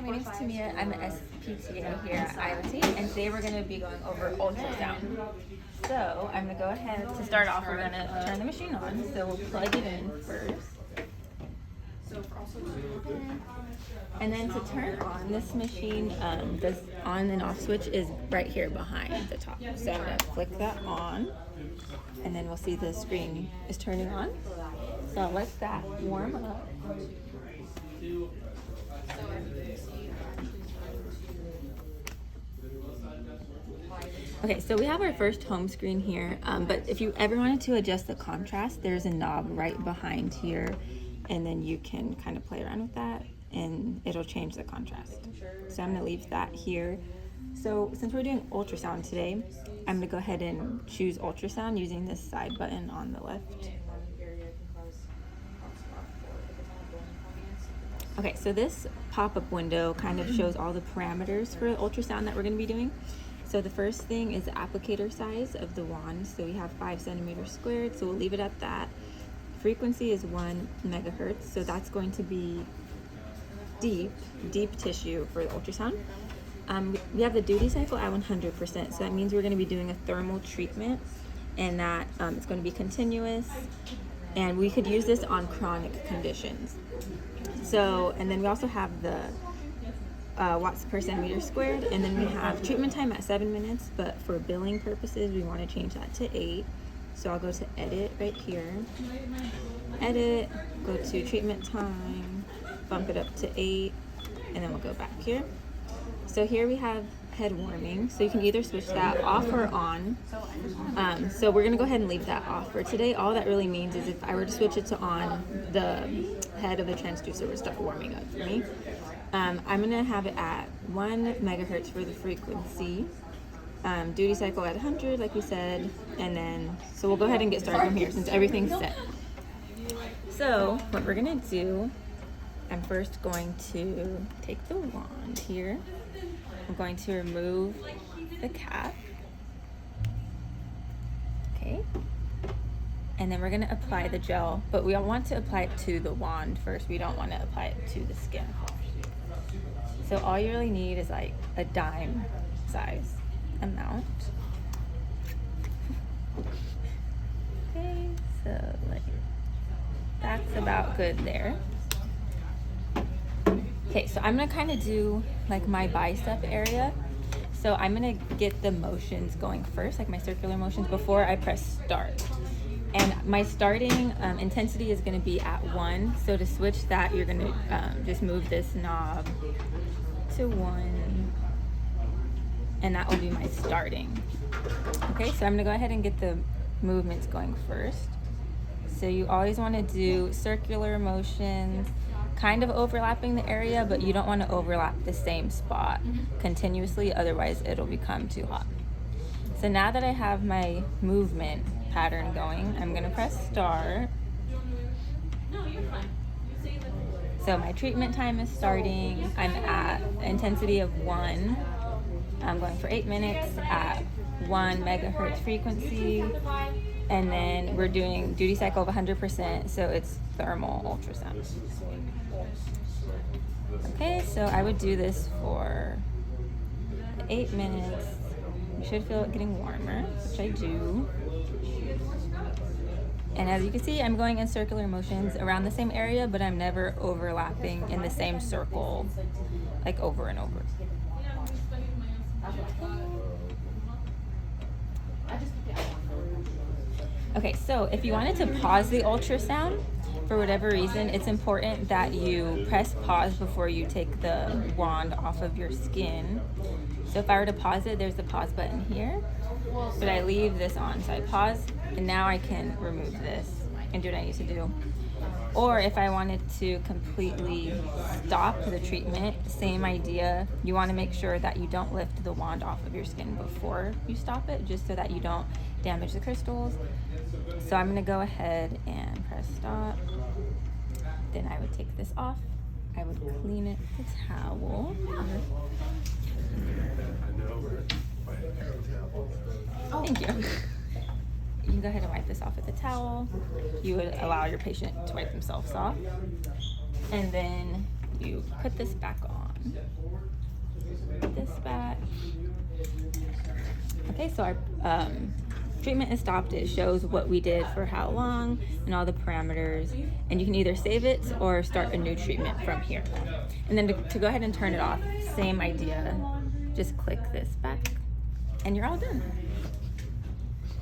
Hi, my name is Tamia. I'm an SPTA here at IoT, and today we're going to be going over ultrasound. So I'm going to go ahead, to start off, we're going to turn the machine on. So we'll plug it in first. And then to turn on this machine, this on and off switch is right here behind the top. So I'm going to flick that on, and then we'll see the screen is turning on. So I'll let that warm up. Okay, so we have our first home screen here, but if you ever wanted to adjust the contrast, there's a knob right behind here, and then you can kind of play around with that, and it'll change the contrast. So I'm gonna leave that here. So since we're doing ultrasound today, I'm gonna go ahead and choose ultrasound using this side button on the left. Okay, so this pop-up window kind of shows all the parameters for the ultrasound that we're going to be doing. So the first thing is the applicator size of the wand. So we have 5 centimeters squared, so we'll leave it at that. Frequency is 1 megahertz, so that's going to be deep tissue for the ultrasound. We have the duty cycle at 100%, so that means we're going to be doing a thermal treatment, and that it's going to be continuous, and we could use this on chronic conditions. So, and then we also have the watts per centimeter squared, and then we have treatment time at 7 minutes, but for billing purposes, we want to change that to 8. So I'll go to edit right here, edit, go to treatment time, bump it up to 8, and then we'll go back here. So here we have head warming, so you can either switch that off or on. So we're gonna go ahead and leave that off for today. All that really means is if I were to switch it to on, the head of the transducer would start warming up for me. I'm gonna have it at 1 megahertz for the frequency, duty cycle at 100 like we said, and then so we'll go ahead and get started from here since everything's set. So what we're gonna do, I'm first going to take the wand here. I'm going to remove the cap. Okay. And then we're going to apply the gel, but we want to apply it to the wand first. We don't want to apply it to the skin. So all you really need is like a dime size amount. Okay, so like that's about good there. Okay, so I'm gonna kind of do like my bicep area. So I'm gonna get the motions going first, like my circular motions, before I press start. And my starting intensity is gonna be at 1. So to switch that, you're gonna just move this knob to 1, and that will be my starting. Okay, so I'm gonna go ahead and get the movements going first. So you always wanna do circular motions, kind of overlapping the area, but you don't want to overlap the same spot continuously, otherwise it'll become too hot. So now that I have my movement pattern going, I'm going to press start. So my treatment time is starting. I'm at intensity of 1. I'm going for 8 minutes at 1 megahertz frequency, and then we're doing duty cycle of 100%, so it's thermal ultrasound. Okay, so I would do this for 8 minutes. You should feel it getting warmer, which I do. And as you can see, I'm going in circular motions around the same area, but I'm never overlapping in the same circle, like over and over. Okay, so if you wanted to pause the ultrasound, for whatever reason, it's important that you press pause before you take the wand off of your skin. So if I were to pause it, there's the pause button here, but I leave this on. So I pause, and now I can remove this and do what I need to do. Or if I wanted to completely stop the treatment, same idea. You want to make sure that you don't lift the wand off of your skin before you stop it, just so that you don't damage the crystals. So I'm going to go ahead and press stop. Then I would take this off. I would clean it with a towel. Thank you. You can go ahead and wipe this off with a towel. You would allow your patient to wipe themselves off. And then you put this back on. Put this back. Okay, so our treatment is stopped. It shows what we did for how long and all the parameters, and you can either save it or start a new treatment from here. And then to go ahead and turn it off, same idea. Just click this back and you're all done.